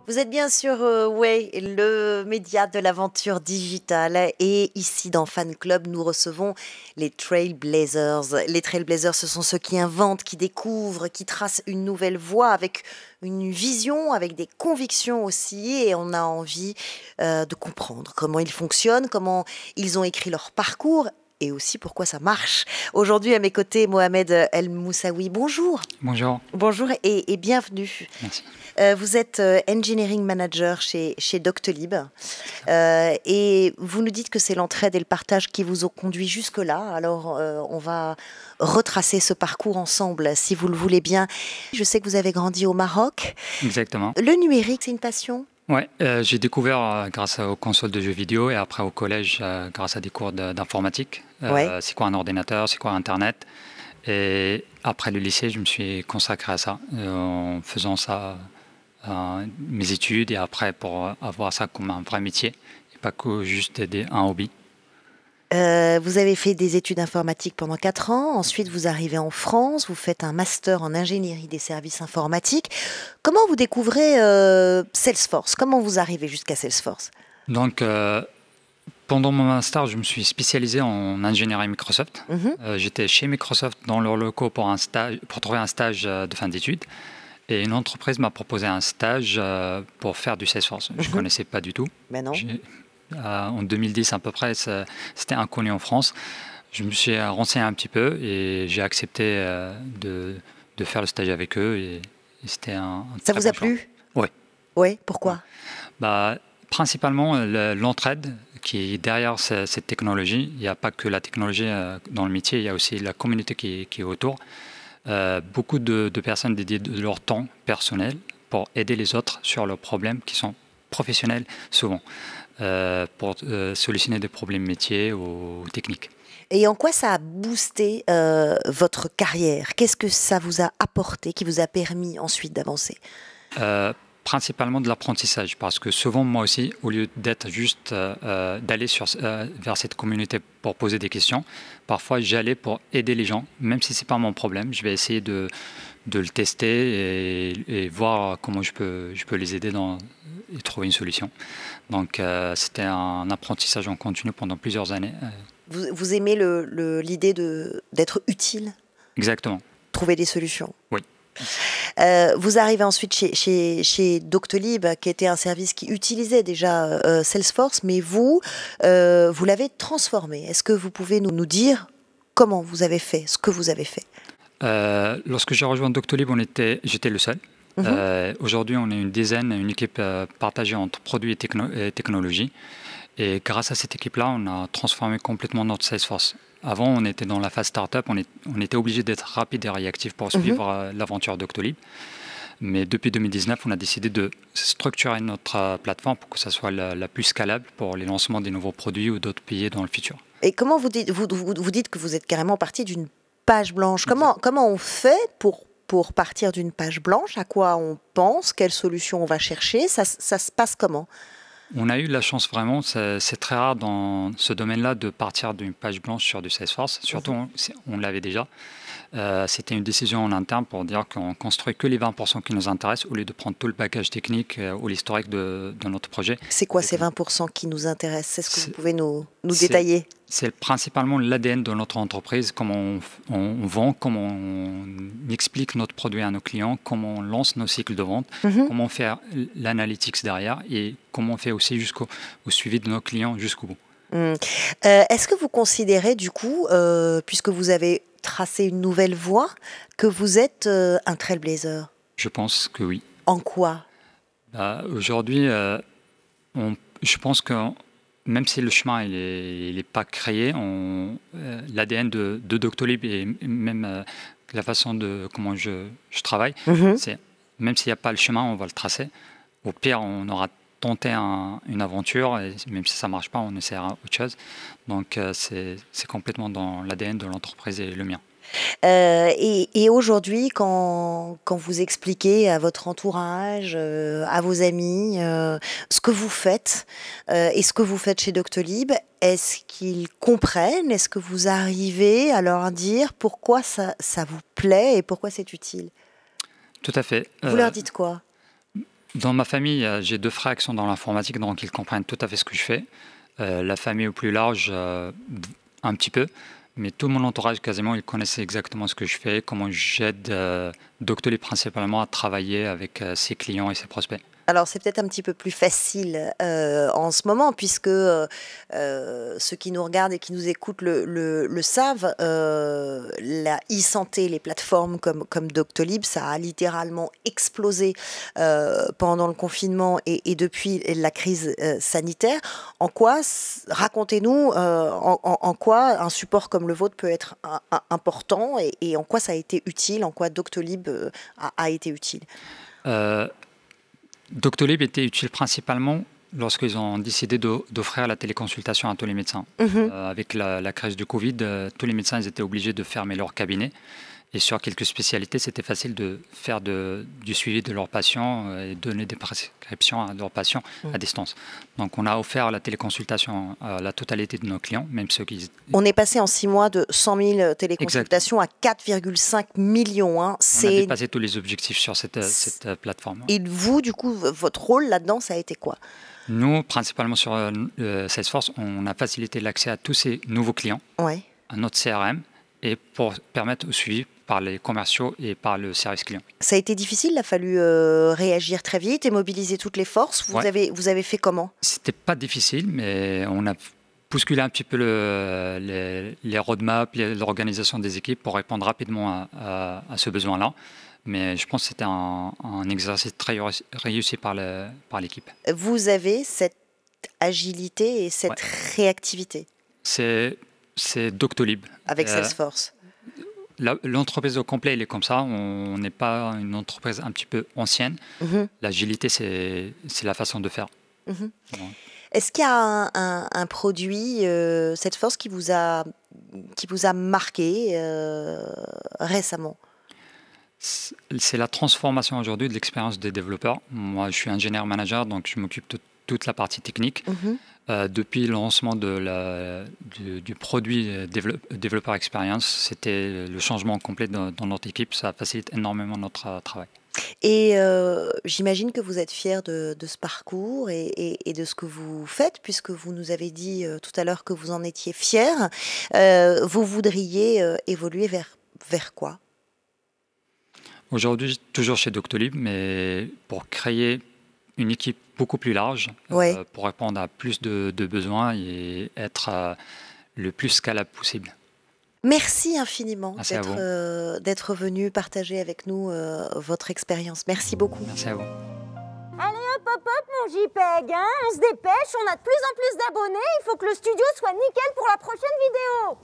Vous êtes bien sur Way, le média de l'aventure digitale. Et ici, dans Fan Club, nous recevons les Trailblazers. Les Trailblazers, ce sont ceux qui inventent, qui découvrent, qui tracent une nouvelle voie avec une vision, avec des convictions aussi. Et on a envie de comprendre comment ils fonctionnent, comment ils ont écrit leur parcours et aussi pourquoi ça marche. Aujourd'hui, à mes côtés, Mohamed El Moussaoui. Bonjour. Bonjour. Bonjour et bienvenue. Merci. Vous êtes Engineering Manager chez Doctolib et vous nous dites que c'est l'entraide et le partage qui vous ont conduit jusque-là. Alors, on va retracer ce parcours ensemble, si vous le voulez bien. Je sais que vous avez grandi au Maroc. Exactement. Le numérique, c'est une passion ? Ouais, j'ai découvert grâce aux consoles de jeux vidéo et après au collège grâce à des cours d'informatique. C'est quoi un ordinateur, c'est quoi Internet. Et après le lycée, je me suis consacré à ça en faisant ça, mes études et après pour avoir ça comme un vrai métier et pas que juste un hobby. Vous avez fait des études informatiques pendant 4 ans, ensuite vous arrivez en France, vous faites un master en ingénierie des services informatiques. Comment vous découvrez Salesforce? Comment vous arrivez jusqu'à Salesforce? Donc, pendant mon master, je me suis spécialisé en ingénierie Microsoft. J'étais chez Microsoft dans leurs locaux pour trouver un stage de fin d'études. Et une entreprise m'a proposé un stage pour faire du Salesforce. Je ne connaissais pas du tout. Mais non. En 2010 à peu près, c'était inconnu en France. Je me suis renseigné un petit peu et j'ai accepté de faire le stage avec eux. Et c'était Ça vous a plu? Oui. Oui, pourquoi? Principalement l'entraide qui est derrière cette technologie. Il n'y a pas que la technologie dans le métier, il y a aussi la communauté qui est autour. Beaucoup de personnes dédient de leur temps personnel pour aider les autres sur leurs problèmes qui sont professionnels souvent, pour solutionner des problèmes métiers ou techniques. Et en quoi ça a boosté votre carrière? Qu'est-ce que ça vous a apporté, qui vous a permis ensuite d'avancer? Principalement de l'apprentissage, parce que souvent, moi aussi, au lieu d'être juste d'aller vers cette communauté pour poser des questions, parfois j'allais pour aider les gens, même si ce n'est pas mon problème. Je vais essayer de le tester et voir comment je peux les aider et trouver une solution. Donc, c'était un apprentissage en continu pendant plusieurs années. Vous aimez l'idée d'être utile? Exactement. Trouver des solutions? Oui. Vous arrivez ensuite chez Doctolib, qui était un service qui utilisait déjà Salesforce, mais vous l'avez transformé. Est-ce que vous pouvez nous dire comment vous avez fait, ce que vous avez fait? Lorsque j'ai rejoint Doctolib, j'étais le seul. Aujourd'hui, on est une dizaine, une équipe partagée entre produits et technologie. Et grâce à cette équipe-là, on a transformé complètement notre Salesforce. Avant, on était dans la phase startup, on était obligé d'être rapide et réactif pour suivre l'aventure Doctolib. Mais depuis 2019, on a décidé de structurer notre plateforme pour que ça soit la plus scalable pour les lancements des nouveaux produits ou d'autres pays dans le futur. Et comment vous dites que vous êtes carrément parti d'une page blanche? Comment on fait pour partir d'une page blanche? À quoi on pense? Quelle solution on va chercher? Ça se passe comment? On a eu la chance vraiment, c'est très rare dans ce domaine-là de partir d'une page blanche sur du Salesforce. Surtout, on l'avait déjà. C'était une décision en interne pour dire qu'on construit que les 20% qui nous intéressent au lieu de prendre tout le package technique ou l'historique de notre projet. C'est quoi ces 20% qui nous intéressent? C'est ce que vous pouvez nous détailler? C'est principalement l'ADN de notre entreprise, comment on vend, comment on explique notre produit à nos clients, comment on lance nos cycles de vente, comment on fait l'analytics derrière et comment on fait aussi jusqu'au suivi de nos clients jusqu'au bout. Est-ce que vous considérez du coup, puisque vous avez tracé une nouvelle voie, que vous êtes un trailblazer? Je pense que oui. En quoi? Aujourd'hui, je pense que même si le chemin il est pas créé, l'ADN de Doctolib et même la façon comment je travaille, c'est même s'il n'y a pas le chemin, on va le tracer. Au pire, on aura tenté une aventure et même si ça ne marche pas, on essaiera autre chose. Donc c'est complètement dans l'ADN de l'entreprise et le mien. Et aujourd'hui, quand vous expliquez à votre entourage, à vos amis, ce que vous faites et ce que vous faites chez Doctolib, est-ce qu'ils comprennent? Est-ce que vous arrivez à leur dire pourquoi ça vous plaît et pourquoi c'est utile? Tout à fait. Vous leur dites quoi? Dans ma famille, j'ai 2 frères qui sont dans l'informatique, donc ils comprennent tout à fait ce que je fais. La famille au plus large, un petit peu. Mais tout mon entourage, quasiment, ils connaissaient exactement ce que je fais, comment j'aide Doctolib principalement à travailler avec ses clients et ses prospects. Alors c'est peut-être un petit peu plus facile en ce moment puisque ceux qui nous regardent et qui nous écoutent le savent, la e-santé, les plateformes comme Doctolib, ça a littéralement explosé pendant le confinement et depuis la crise sanitaire. En quoi, racontez-nous, en quoi un support comme le vôtre peut être important et en quoi ça a été utile, en quoi Doctolib a été utile. Doctolib était utile principalement lorsqu'ils ont décidé d'offrir la téléconsultation à tous les médecins. Avec la crise du Covid, tous les médecins ils étaient obligés de fermer leur cabinet. Et sur quelques spécialités, c'était facile de faire du suivi de leurs patients et donner des prescriptions à leurs patients à distance. Donc on a offert la téléconsultation à la totalité de nos clients, même ceux qui... On est passé en 6 mois de 100 000 téléconsultations à 4,5 millions. Hein. On a dépassé tous les objectifs sur cette plateforme. Et vous, du coup, votre rôle là-dedans, ça a été quoi? Nous, principalement sur Salesforce, on a facilité l'accès à tous ces nouveaux clients, à notre CRM, et pour permettre au suivi par les commerciaux et par le service client. Ça a été difficile, il a fallu réagir très vite et mobiliser toutes les forces. Vous avez fait comment? C'était pas difficile, mais on a bousculé un petit peu les roadmaps, l'organisation des équipes pour répondre rapidement à ce besoin-là. Mais je pense que c'était un exercice très réussi par l'équipe. Vous avez cette agilité et cette réactivité? C'est Doctolib. Avec Salesforce. L'entreprise au complet, elle est comme ça. On n'est pas une entreprise un petit peu ancienne. L'agilité, c'est la façon de faire. Est-ce qu'il y a un produit, Salesforce, qui vous a marqué récemment? C'est la transformation aujourd'hui de l'expérience des développeurs. Moi, je suis ingénieur manager, donc je m'occupe de toute la partie technique. Depuis le lancement du produit Developer Experience, c'était le changement complet dans notre équipe. Ça facilite énormément notre travail. Et j'imagine que vous êtes fier de ce parcours et de ce que vous faites, puisque vous nous avez dit tout à l'heure que vous en étiez fier. Vous voudriez évoluer vers quoi? Aujourd'hui, toujours chez Doctolib, mais pour créer une équipe beaucoup plus large, pour répondre à plus de besoins et être le plus scalable possible. Merci infiniment d'être venu partager avec nous votre expérience. Merci beaucoup. Merci à vous. Allez hop hop hop mon JPEG, hein, on se dépêche, on a de plus en plus d'abonnés, il faut que le studio soit nickel pour la prochaine vidéo.